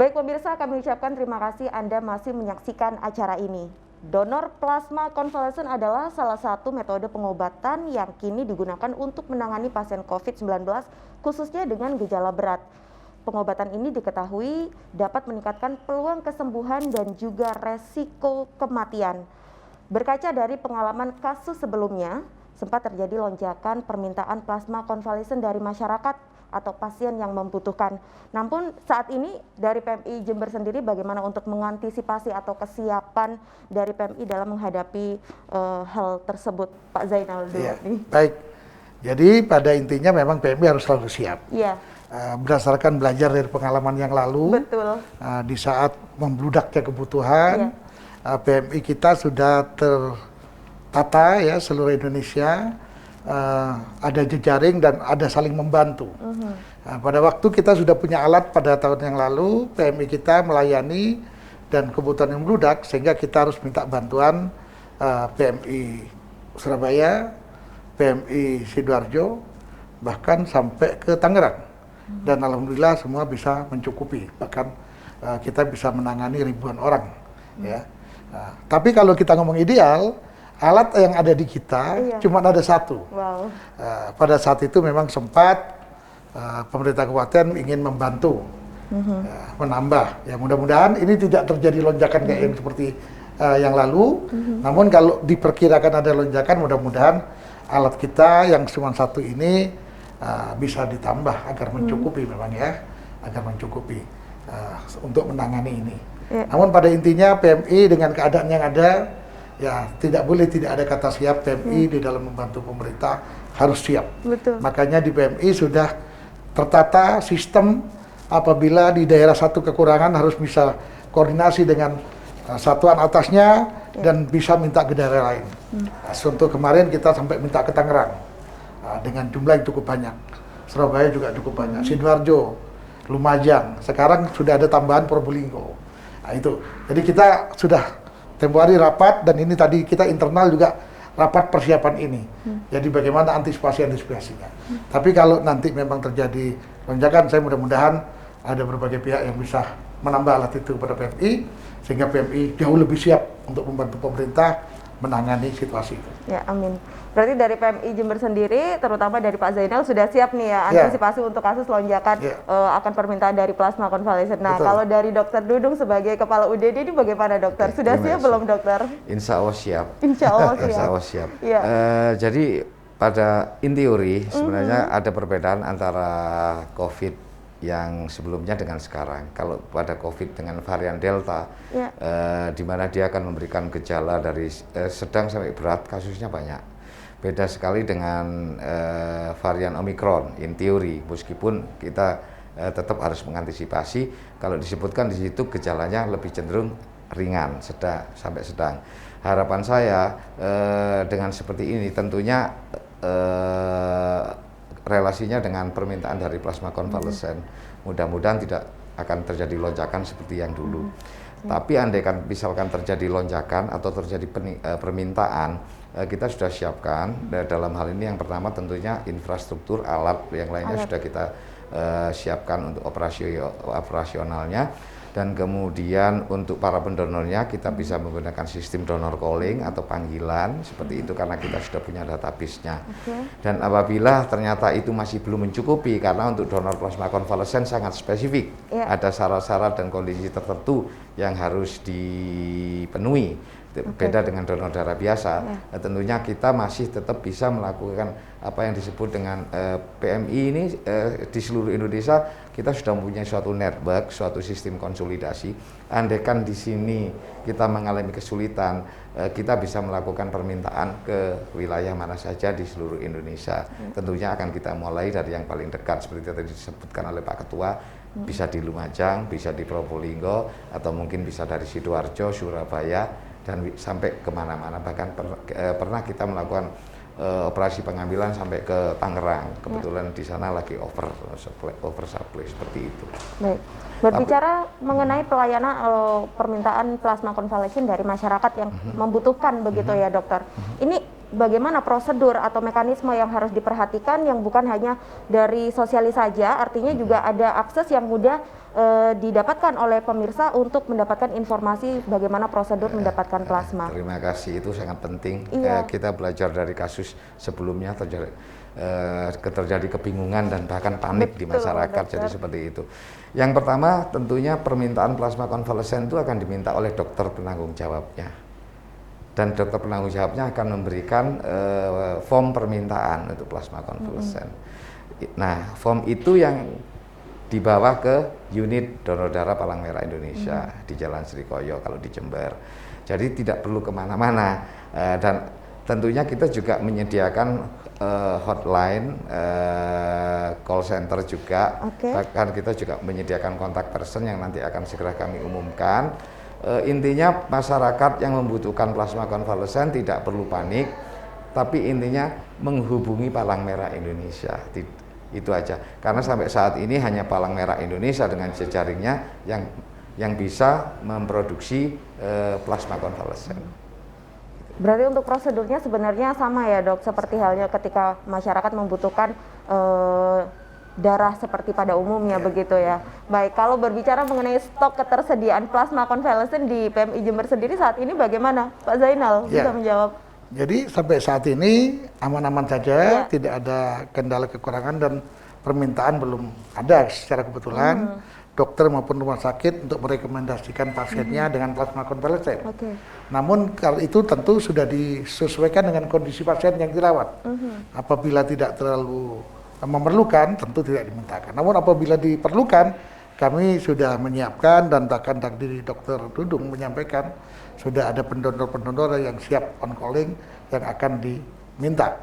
Baik pemirsa, kami ucapkan terima kasih Anda masih menyaksikan acara ini. Donor plasma konvalesen adalah salah satu metode pengobatan yang kini digunakan untuk menangani pasien COVID-19 khususnya dengan gejala berat. Pengobatan ini diketahui dapat meningkatkan peluang kesembuhan dan juga resiko kematian. Berkaca dari pengalaman kasus sebelumnya, sempat terjadi lonjakan permintaan plasma konvalesen dari masyarakat atau pasien yang membutuhkan. Namun saat ini dari PMI Jember sendiri bagaimana untuk mengantisipasi atau kesiapan dari PMI dalam menghadapi hal tersebut, Pak Zainal dulu Ya, nih. baik. Jadi pada intinya memang PMI harus selalu siap. Iya. Berdasarkan belajar dari pengalaman yang lalu, Betul. Di saat membludaknya kebutuhan, PMI kita sudah tertata ya seluruh Indonesia. Ada jejaring dan ada saling membantu. Pada waktu kita sudah punya alat pada tahun yang lalu, PMI kita melayani dan kebutuhan yang meludak sehingga kita harus minta bantuan PMI Surabaya, PMI Sidoarjo, bahkan sampai ke Tangerang. Dan alhamdulillah semua bisa mencukupi, bahkan kita bisa menangani ribuan orang. Ya. Tapi kalau kita ngomong ideal, alat yang ada di kita cuma ada satu. Wow. Pada saat itu memang sempat pemerintah kabupaten ingin membantu menambah. Ya mudah-mudahan ini tidak terjadi lonjakan kayak yang seperti yang lalu. Namun kalau diperkirakan ada lonjakan, mudah-mudahan alat kita yang cuma satu ini bisa ditambah agar mencukupi memang ya, agar mencukupi untuk menangani ini. Namun pada intinya PMI dengan keadaan yang ada, ya tidak boleh tidak ada kata siap. PMI di dalam membantu pemerintah harus siap. Betul. Makanya di PMI sudah tertata sistem apabila di daerah satu kekurangan harus bisa koordinasi dengan satuan atasnya dan bisa minta ke daerah lain. Contoh kemarin kita sampai minta ke Tangerang dengan jumlah yang cukup banyak. Surabaya juga cukup banyak. Sidoarjo, Lumajang. Sekarang sudah ada tambahan Probolinggo. Nah, itu. Jadi kita sudah tempoh hari rapat dan ini tadi kita internal juga rapat persiapan ini. Jadi bagaimana antisipasinya. Tapi kalau nanti memang terjadi lonjakan, saya mudah-mudahan ada berbagai pihak yang bisa menambah alat itu kepada PMI sehingga PMI jauh lebih siap untuk membantu pemerintah menangani situasi itu. Ya, amin. Berarti dari PMI Jember sendiri, terutama dari Pak Zainal sudah siap nih ya antisipasi untuk kasus lonjakan akan permintaan dari plasma konvalesen. Nah, kalau dari Dokter Dudung sebagai Kepala UDD ini bagaimana dokter? Sudah siap belum dokter? Insya Allah siap. Insya Allah siap. Insya Allah siap. Ya. Jadi pada in teori sebenarnya ada perbedaan antara COVID yang sebelumnya dengan sekarang. Kalau pada COVID dengan varian Delta, di mana dia akan memberikan gejala dari sedang sampai berat, kasusnya banyak. Beda sekali dengan varian Omicron in teori, meskipun kita tetap harus mengantisipasi. Kalau disebutkan di situ gejalanya lebih cenderung ringan, sedang sampai sedang. Harapan saya dengan seperti ini tentunya relasinya dengan permintaan dari plasma konvalesen mudah-mudahan tidak akan terjadi lonjakan seperti yang dulu. Tapi andaikan misalkan terjadi lonjakan atau terjadi permintaan, kita sudah siapkan. Dalam hal ini yang pertama tentunya infrastruktur alat, yang lainnya sudah kita siapkan untuk operasionalnya. Dan kemudian untuk para pendonornya kita bisa menggunakan sistem donor calling atau panggilan seperti itu karena kita sudah punya database-nya. Dan apabila ternyata itu masih belum mencukupi karena untuk donor plasma konvalesen sangat spesifik, ada syarat-syarat dan kondisi tertentu yang harus dipenuhi. Beda dengan donor darah biasa, tentunya kita masih tetap bisa melakukan apa yang disebut dengan PMI ini di seluruh Indonesia. Kita sudah mempunyai suatu network, suatu sistem konsolidasi. Andaikan di sini kita mengalami kesulitan, kita bisa melakukan permintaan ke wilayah mana saja di seluruh Indonesia. Tentunya akan kita mulai dari yang paling dekat seperti tadi disebutkan oleh Pak Ketua, bisa di Lumajang, bisa di Probolinggo, atau mungkin bisa dari Sidoarjo, Surabaya, dan sampai kemana-mana. Bahkan pernah kita melakukan operasi pengambilan sampai ke Tangerang. Kebetulan di sana lagi oversupply seperti itu. Baik. Berbicara mengenai pelayanan permintaan plasma konvalesen dari masyarakat yang membutuhkan begitu ya dokter. Ini bagaimana prosedur atau mekanisme yang harus diperhatikan yang bukan hanya dari sosialis saja, artinya juga ada akses yang mudah didapatkan oleh pemirsa untuk mendapatkan informasi bagaimana prosedur mendapatkan plasma. Terima kasih, itu sangat penting. Iya. Kita belajar dari kasus sebelumnya terjadi kebingungan dan bahkan panik di masyarakat, jadi seperti itu. Yang pertama tentunya permintaan plasma konvalesen itu akan diminta oleh dokter penanggung jawabnya. Dan dokter penanggung jawabnya akan memberikan form permintaan untuk plasma konvalesen. Nah, form itu yang dibawa ke unit donor darah Palang Merah Indonesia di Jalan Srikoyo kalau di Jember. Jadi tidak perlu kemana-mana, dan tentunya kita juga menyediakan hotline, call center juga. Bahkan kita juga menyediakan kontak person yang nanti akan segera kami umumkan. Intinya masyarakat yang membutuhkan plasma konvalesen tidak perlu panik, tapi intinya menghubungi Palang Merah Indonesia. Itu aja, karena sampai saat ini hanya Palang Merah Indonesia dengan jejaringnya yang bisa memproduksi plasma konvalesen. Berarti untuk prosedurnya sebenarnya sama ya dok, seperti halnya ketika masyarakat membutuhkan darah seperti pada umumnya begitu ya. Baik, kalau berbicara mengenai stok ketersediaan plasma konvalesen di PMI Jember sendiri saat ini bagaimana, Pak Zainal bisa menjawab? Jadi sampai saat ini aman-aman saja, tidak ada kendala kekurangan dan permintaan belum ada secara kebetulan. Dokter maupun rumah sakit untuk merekomendasikan pasiennya dengan plasma konvalesen. Namun kalau itu tentu sudah disesuaikan dengan kondisi pasien yang dirawat. Apabila tidak terlalu memerlukan, tentu tidak dimintakan. Namun apabila diperlukan, kami sudah menyiapkan dan bahkan tadi Dokter Dudung menyampaikan sudah ada pendonor-pendonor yang siap on calling yang akan diminta.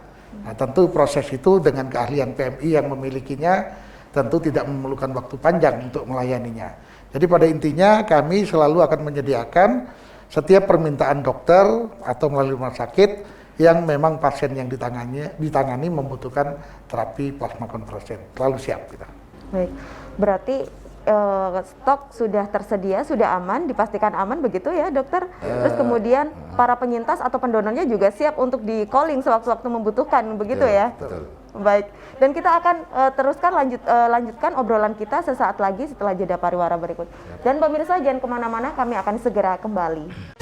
Nah, tentu proses itu dengan keahlian PMI yang memilikinya tentu tidak memerlukan waktu panjang untuk melayaninya. Jadi pada intinya kami selalu akan menyediakan setiap permintaan dokter atau melalui rumah sakit yang memang pasien yang ditangani membutuhkan terapi plasma konvalesen. Selalu siap kita. Baik, berarti stok sudah tersedia, sudah aman, dipastikan aman begitu ya dokter. Terus kemudian para penyintas atau pendonornya juga siap untuk di calling sewaktu-waktu membutuhkan begitu ya. Betul. Baik, dan kita akan teruskan lanjutkan obrolan kita sesaat lagi setelah jeda pariwara berikut. Dan pemirsa jangan kemana-mana, kami akan segera kembali.